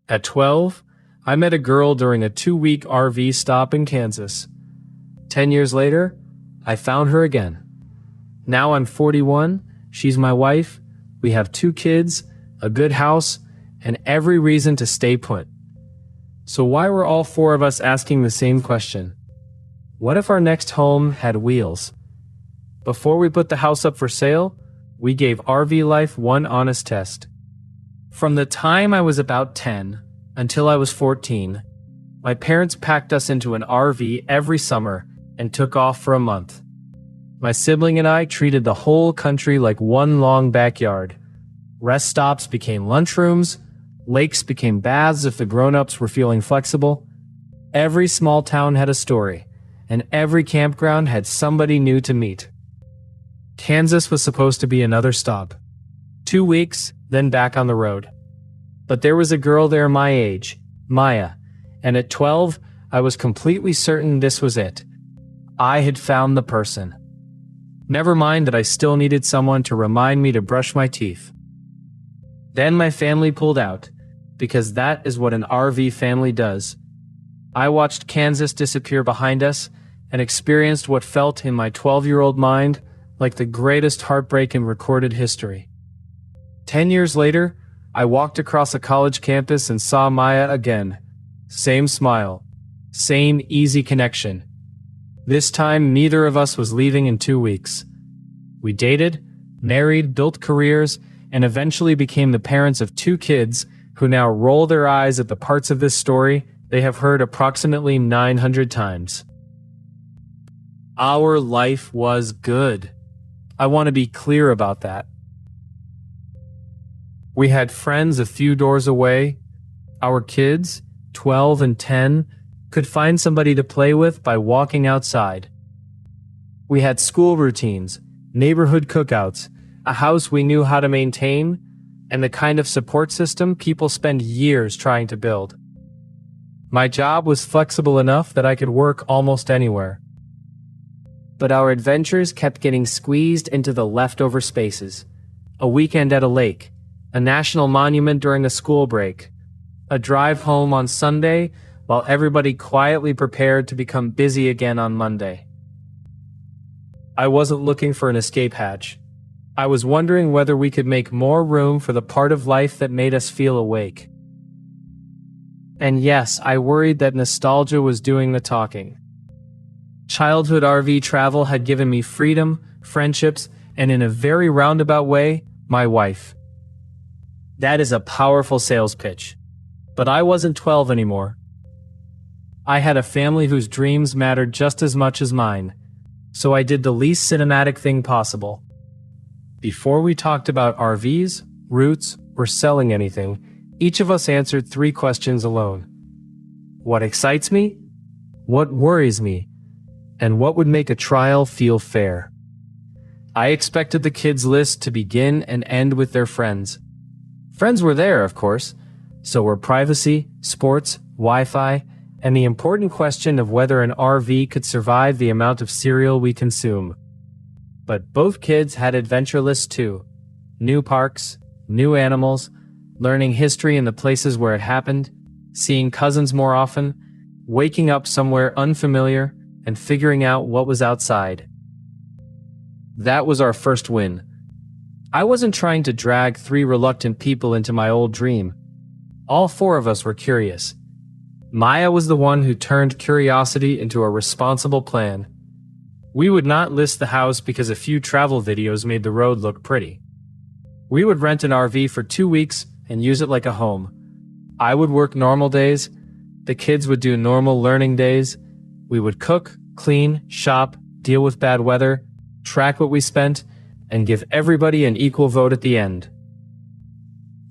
At 12, I met a girl during a 2-week RV stop in Kansas. 10 years later, I found her again. Now I'm 41, she's my wife, we have 2 kids, a good house, and every reason to stay put. So why were all 4 of us asking the same question? What if our next home had wheels? Before we put the house up for sale, we gave RV life one honest test. From the time I was about 10 until I was 14, my parents packed us into an RV every summer and took off for a month. My sibling and I treated the whole country like one long backyard. Rest stops became lunchrooms, lakes became baths if the grown-ups were feeling flexible. Every small town had a story, and every campground had somebody new to meet. Kansas was supposed to be another stop. 2 weeks, then back on the road. But there was a girl there my age, Maya, and at 12, I was completely certain this was it. I had found the person. Never mind that I still needed someone to remind me to brush my teeth. Then my family pulled out, because that is what an RV family does. I watched Kansas disappear behind us and experienced what felt in my 12-year-old mind like the greatest heartbreak in recorded history. 10 years later, I walked across a college campus and saw Maya again. Same smile, same easy connection. This time, neither of us was leaving in 2 weeks. We dated, married, built careers, and eventually became the parents of 2 kids who now roll their eyes at the parts of this story they have heard approximately 900 times. Our life was good. I want to be clear about that. We had friends a few doors away. Our kids, 12 and 10, could find somebody to play with by walking outside. We had school routines, neighborhood cookouts, a house we knew how to maintain, and the kind of support system people spend years trying to build. My job was flexible enough that I could work almost anywhere. But our adventures kept getting squeezed into the leftover spaces. A weekend at a lake, a national monument during a school break, a drive home on Sunday while everybody quietly prepared to become busy again on Monday. I wasn't looking for an escape hatch. I was wondering whether we could make more room for the part of life that made us feel awake. And yes, I worried that nostalgia was doing the talking. Childhood RV travel had given me freedom, friendships, and in a very roundabout way, my wife. That is a powerful sales pitch. But I wasn't 12 anymore. I had a family whose dreams mattered just as much as mine, so I did the least cinematic thing possible. Before we talked about RVs, routes, or selling anything, each of us answered 3 questions alone. What excites me? What worries me? And what would make a trial feel fair? I expected the kids' list to begin and end with their friends. Friends were there, of course, so were privacy, sports, Wi-Fi, and the important question of whether an RV could survive the amount of cereal we consume. But both kids had adventure lists too. New parks, new animals, learning history in the places where it happened, seeing cousins more often, waking up somewhere unfamiliar, and figuring out what was outside. That was our first win. I wasn't trying to drag 3 reluctant people into my old dream. All 4 of us were curious. Maya was the one who turned curiosity into a responsible plan. We would not list the house because a few travel videos made the road look pretty. We would rent an RV for 2 weeks and use it like a home. I would work normal days. The kids would do normal learning days. We would cook, clean, shop, deal with bad weather, track what we spent, and give everybody an equal vote at the end.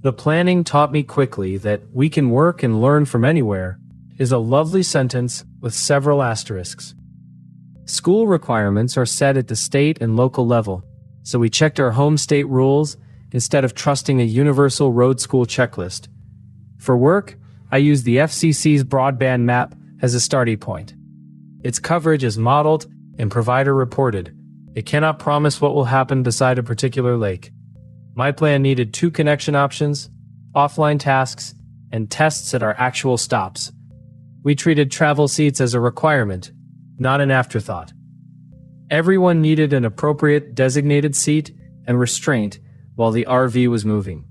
The planning taught me quickly that "we can work and learn from anywhere" is a lovely sentence with several asterisks. School requirements are set at the state and local level, so we checked our home state rules instead of trusting a universal road school checklist. For work, I used the FCC's Broadband Map as a starting point. Its coverage is modeled and provider reported. It cannot promise what will happen beside a particular lake. My plan needed 2 connection options, offline tasks, and tests at our actual stops. We treated travel seats as a requirement, not an afterthought. Everyone needed an appropriate designated seat and restraint while the RV was moving.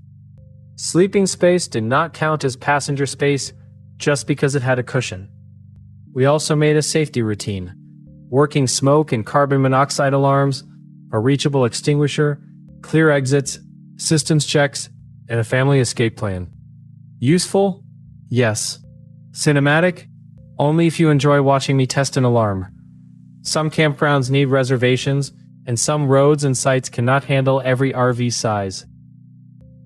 Sleeping space did not count as passenger space just because it had a cushion. We also made a safety routine, working smoke and carbon monoxide alarms, a reachable extinguisher, clear exits, systems checks, and a family escape plan. Useful? Yes. Cinematic? Only if you enjoy watching me test an alarm. Some campgrounds need reservations, and some roads and sites cannot handle every RV size.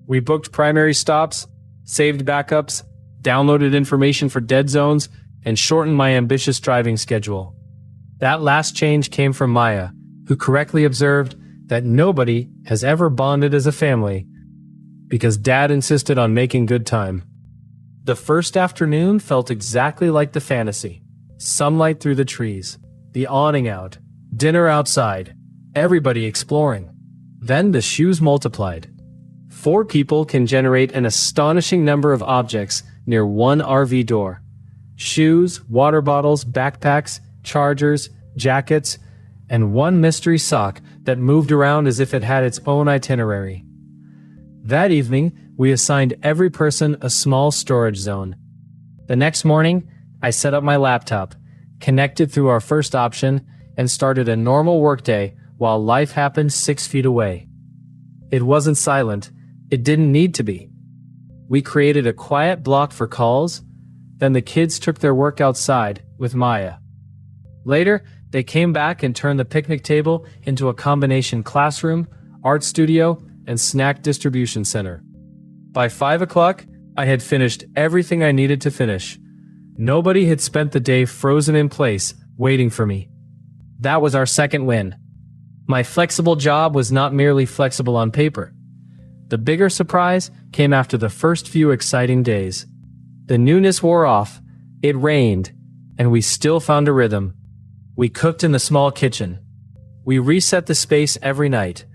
We booked primary stops, saved backups, downloaded information for dead zones, and shortened my ambitious driving schedule. That last change came from Maya, who correctly observed that nobody has ever bonded as a family because Dad insisted on making good time. The first afternoon felt exactly like the fantasy. Sunlight through the trees, the awning out, dinner outside, everybody exploring. Then the shoes multiplied. 4 people can generate an astonishing number of objects near one RV door. Shoes, water bottles, backpacks, chargers, jackets, and one mystery sock that moved around as if it had its own itinerary. That evening, we assigned every person a small storage zone. The next morning, I set up my laptop, connected through our first option, and started a normal workday while life happened 6 feet away. It wasn't silent. It didn't need to be. We created a quiet block for calls, then the kids took their work outside with Maya. Later, they came back and turned the picnic table into a combination classroom, art studio, and snack distribution center. By 5 o'clock, I had finished everything I needed to finish. Nobody had spent the day frozen in place, waiting for me. That was our second win. My flexible job was not merely flexible on paper. The bigger surprise came after the first few exciting days. The newness wore off, it rained, and we still found a rhythm. We cooked in the small kitchen. We reset the space every night.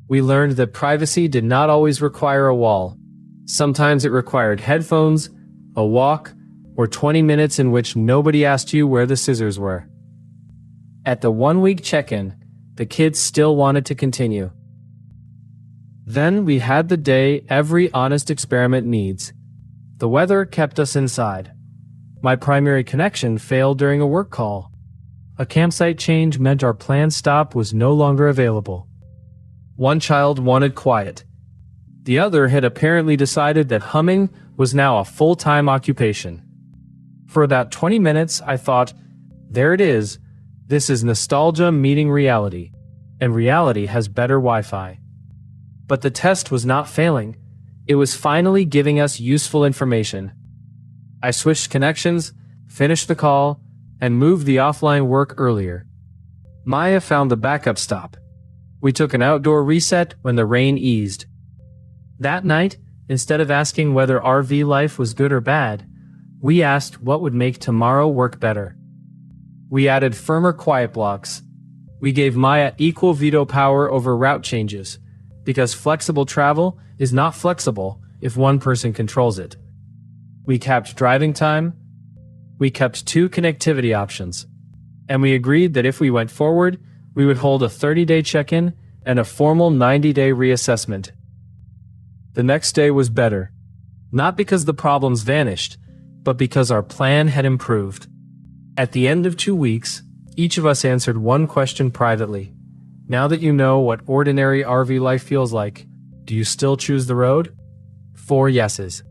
We learned that privacy did not always require a wall. Sometimes it required headphones, a walk, or 20 minutes in which nobody asked you where the scissors were. At the 1-week check-in, the kids still wanted to continue. Then we had the day every honest experiment needs. The weather kept us inside. My primary connection failed during a work call. A campsite change meant our planned stop was no longer available. One child wanted quiet. The other had apparently decided that humming was now a full-time occupation. For about 20 minutes, I thought, there it is. This is nostalgia meeting reality, and reality has better Wi-Fi. But the test was not failing. It was finally giving us useful information. I switched connections, finished the call, and moved the offline work earlier. Maya found the backup stop. We took an outdoor reset when the rain eased. That night, instead of asking whether RV life was good or bad, we asked what would make tomorrow work better. We added firmer quiet blocks. We gave Maya equal veto power over route changes, because flexible travel is not flexible if one person controls it. We capped driving time. We kept 2 connectivity options. And we agreed that if we went forward, we would hold a 30-day check-in and a formal 90-day reassessment. The next day was better, not because the problems vanished, but because our plan had improved. At the end of 2 weeks, each of us answered one question privately. Now that you know what ordinary RV life feels like, do you still choose the road? 4 yeses.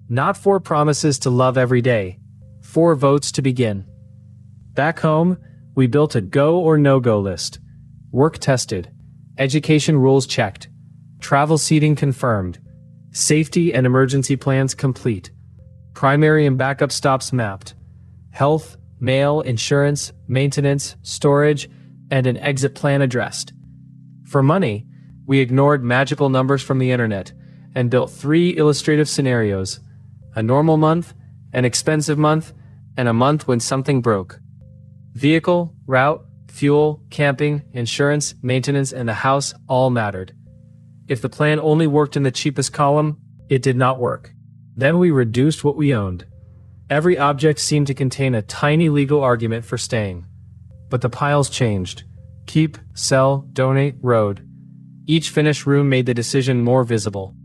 Not 4 promises to love every day. 4 votes to begin. Back home, we built a go or no-go list. Work tested. Education rules checked. Travel seating confirmed. Safety and emergency plans complete. Primary and backup stops mapped. Health, mail, insurance, maintenance, storage, and an exit plan addressed. For money, we ignored magical numbers from the internet and built 3 illustrative scenarios: a normal month, an expensive month, and a month when something broke. Vehicle, route, fuel, camping, insurance, maintenance, and the house all mattered. If the plan only worked in the cheapest column, it did not work. Then we reduced what we owned. Every object seemed to contain a tiny legal argument for staying. But the piles changed. Keep, sell, donate, road. Each finished room made the decision more visible.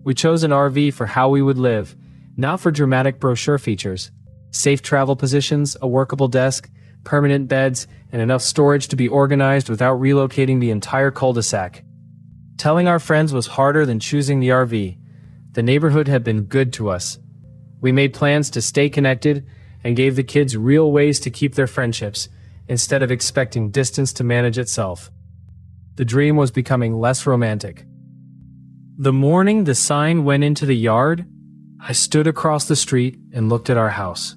We chose an RV for how we would live, not for dramatic brochure features. Safe travel positions, a workable desk, permanent beds, and enough storage to be organized without relocating the entire cul-de-sac. Telling our friends was harder than choosing the RV. The neighborhood had been good to us. We made plans to stay connected and gave the kids real ways to keep their friendships, instead of expecting distance to manage itself. The dream was becoming less romantic. The morning the sign went into the yard, I stood across the street and looked at our house.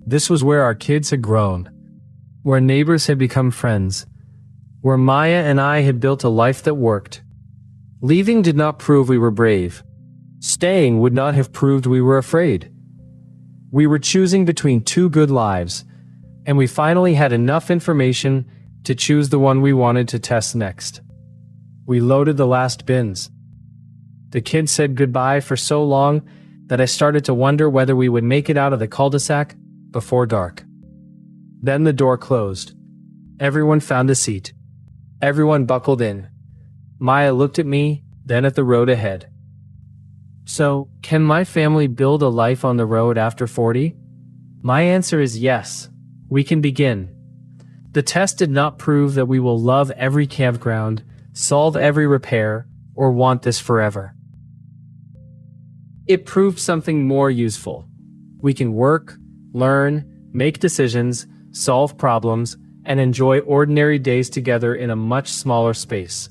This was where our kids had grown, where neighbors had become friends, where Maya and I had built a life that worked. Leaving did not prove we were brave. Staying would not have proved we were afraid. We were choosing between two good lives, and we finally had enough information to choose the one we wanted to test next. We loaded the last bins. The kids said goodbye for so long that I started to wonder whether we would make it out of the cul-de-sac before dark. Then the door closed. Everyone found a seat. Everyone buckled in. Maya looked at me, then at the road ahead. So, can my family build a life on the road after 40? My answer is yes. We can begin. The test did not prove that we will love every campground, solve every repair, or want this forever. It proved something more useful. We can work, learn, make decisions, solve problems, and enjoy ordinary days together in a much smaller space.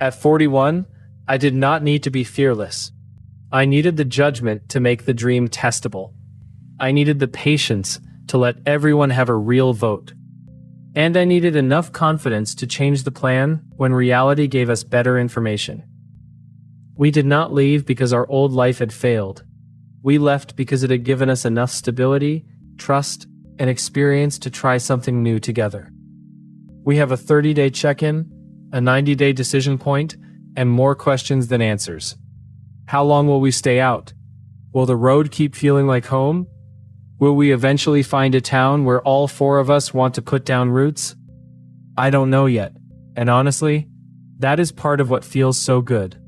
At 41, I did not need to be fearless. I needed the judgment to make the dream testable. I needed the patience to let everyone have a real vote. And I needed enough confidence to change the plan when reality gave us better information. We did not leave because our old life had failed. We left because it had given us enough stability, trust, and experience to try something new together. We have a 30-day check-in, a 90-day decision point, and more questions than answers. How long will we stay out? Will the road keep feeling like home? Will we eventually find a town where all four of us want to put down roots? I don't know yet, and honestly, that is part of what feels so good.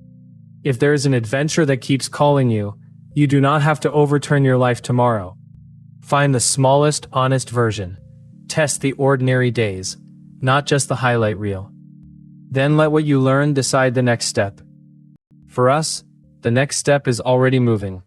If there is an adventure that keeps calling you, you do not have to overturn your life tomorrow. Find the smallest, honest version. Test the ordinary days, not just the highlight reel. Then let what you learn decide the next step. For us, the next step is already moving.